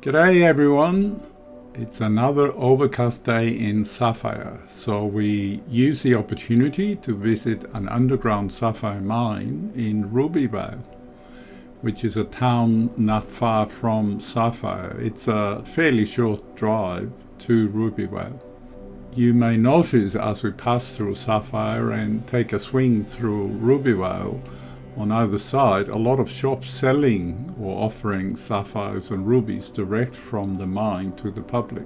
G'day everyone, it's another overcast day in Sapphire, so we use the opportunity to visit an underground sapphire mine in Rubyvale, which is a town not far from Sapphire. It's a fairly short drive to Rubyvale. You may notice as we pass through Sapphire and take a swing through Rubyvale, on either side, a lot of shops selling or offering sapphires and rubies direct from the mine to the public.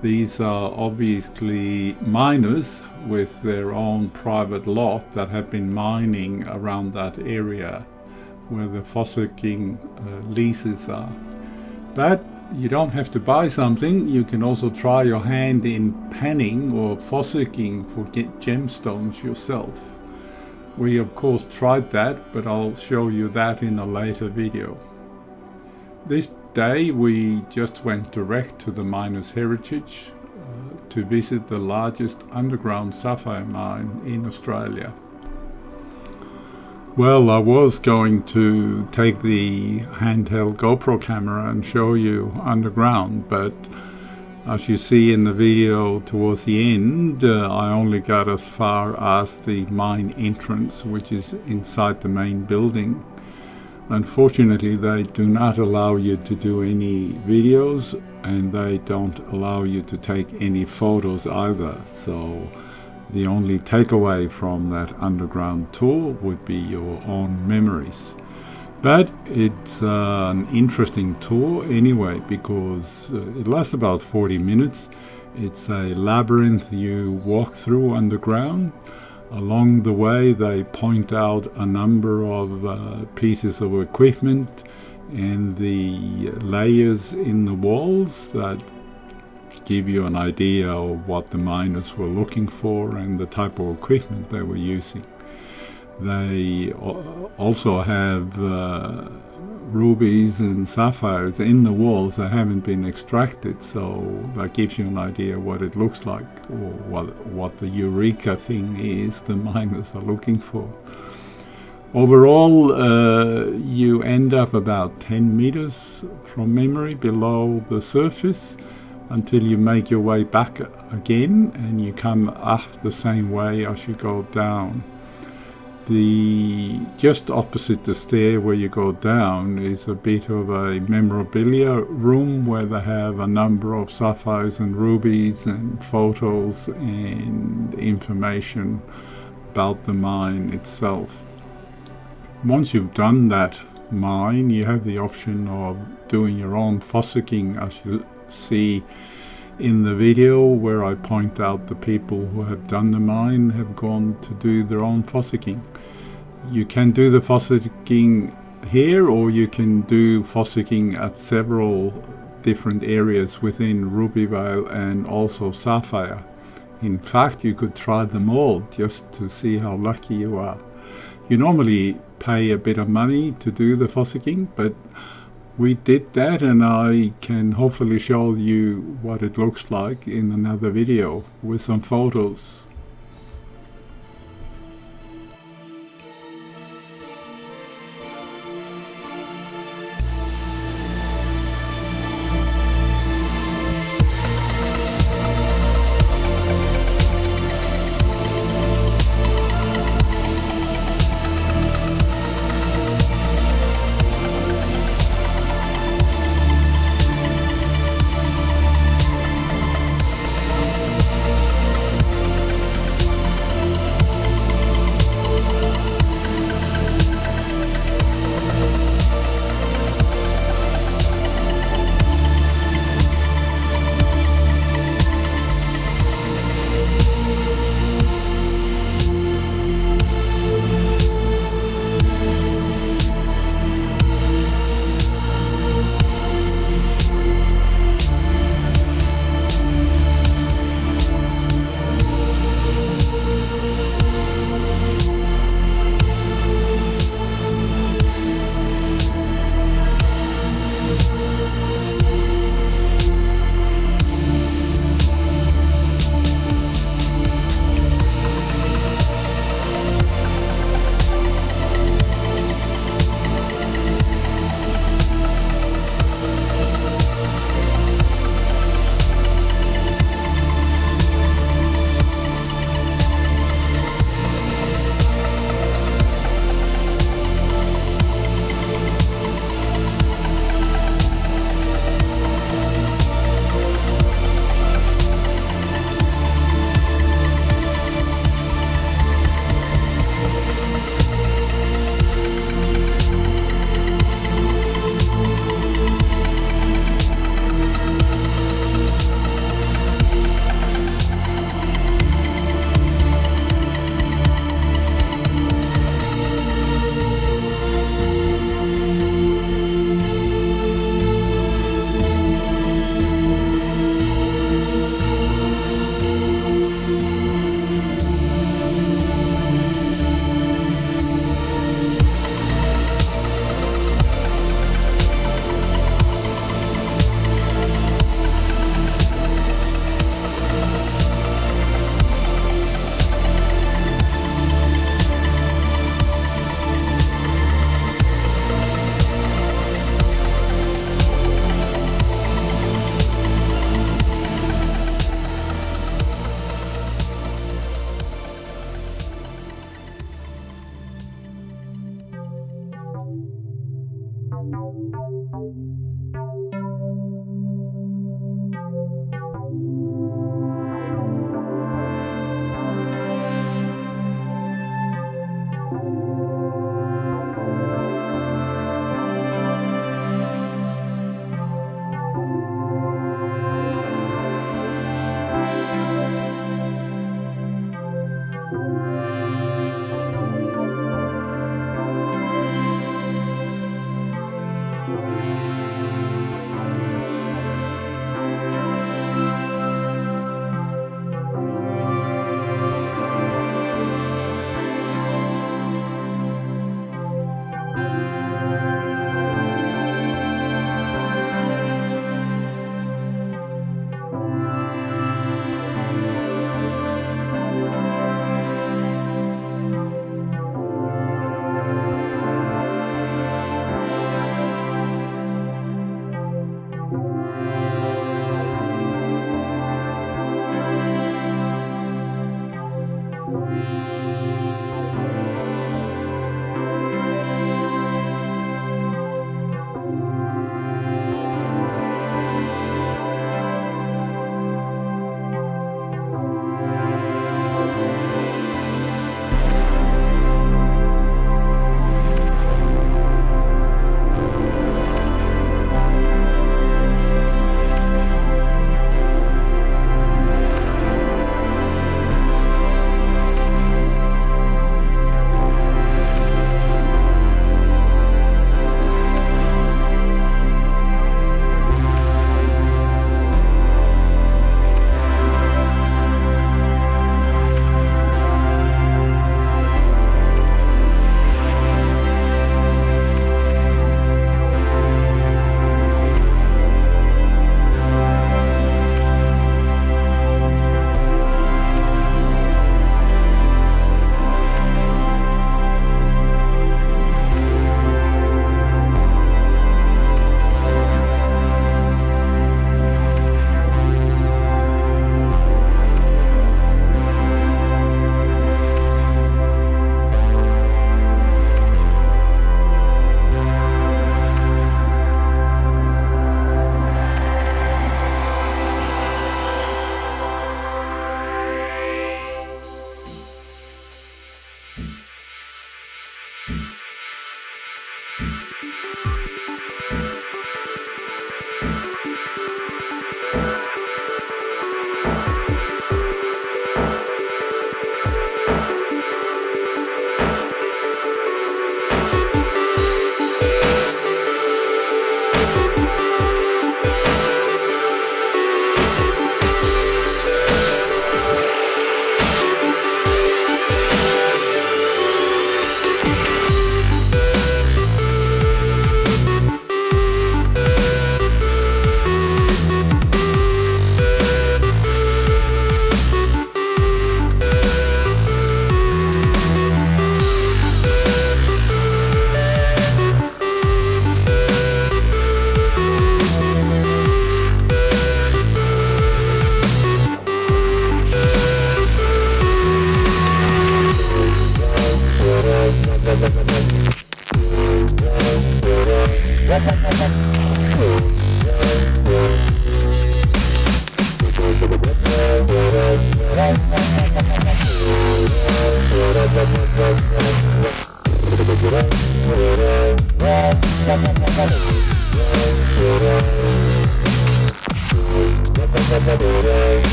These are obviously miners with their own private lot that have been mining around that area where the fossicking leases are. But you don't have to buy something, you can also try your hand in panning or fossicking for gemstones yourself. We of course tried that, but I'll show you that in a later video. This day we just went direct to the Miners' Heritage to visit the largest underground sapphire mine in Australia. Well, I was going to take the handheld GoPro camera and show you underground, but as you see in the video towards the end, I only got as far as the mine entrance, which is inside the main building. Unfortunately, they do not allow you to do any videos, and they don't allow you to take any photos either. So the only takeaway from that underground tour would be your own memories. But it's an interesting tour anyway, because it lasts about 40 minutes. It's a labyrinth you walk through underground. Along the way they point out a number of pieces of equipment and the layers in the walls that give you an idea of what the miners were looking for and the type of equipment they were using. They also have rubies and sapphires in the walls that haven't been extracted, so that gives you an idea what it looks like, or what the eureka thing is the miners are looking for. Overall, you end up about 10 meters from memory below the surface until you make your way back again, and you come up the same way as you go down. Just opposite the stair where you go down is a bit of a memorabilia room where they have a number of sapphires and rubies and photos and information about the mine itself. Once you've done that mine, you have the option of doing your own fossicking, as you see in the video where I point out the people who have done the mine have gone to do their own fossicking. You can do the fossicking here, or you can do fossicking at several different areas within Rubyvale and also Sapphire. In fact, you could try them all just to see how lucky you are. You normally pay a bit of money to do the fossicking, but we did that, and I can hopefully show you what it looks like in another video with some photos.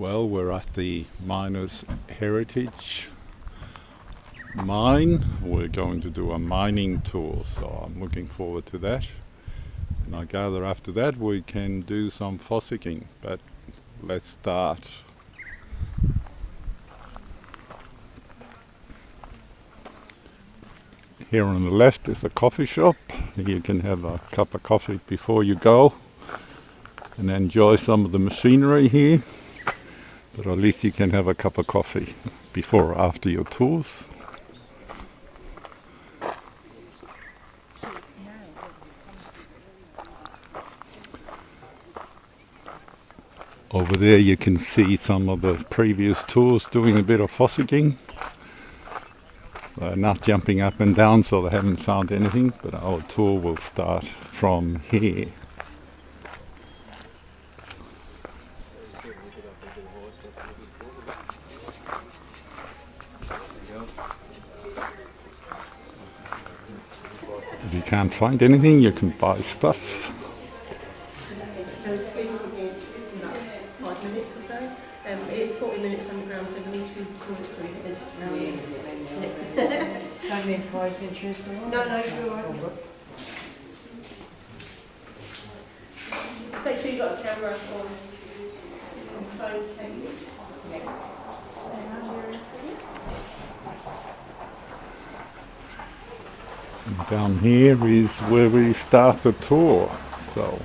Well, we're at the Miners' Heritage Mine. We're going to do a mining tour, so I'm looking forward to that. And I gather after that we can do some fossicking, but let's start. Here on the left is a coffee shop. You can have a cup of coffee before you go and enjoy some of the machinery here. But at least you can have a cup of coffee before or after your tours. Over there you can see some of the previous tours doing a bit of fossicking. They're not jumping up and down, so they haven't found anything, but our tour will start from here. If you can't find anything, you can buy stuff. So it's been about 5 minutes or so. It's 40 minutes underground, so we need to use the toilet so we can just around here. Don't need price insurance for it? No, you're all right. Make sure you've got a camera on phone. And down here is where we start the tour. So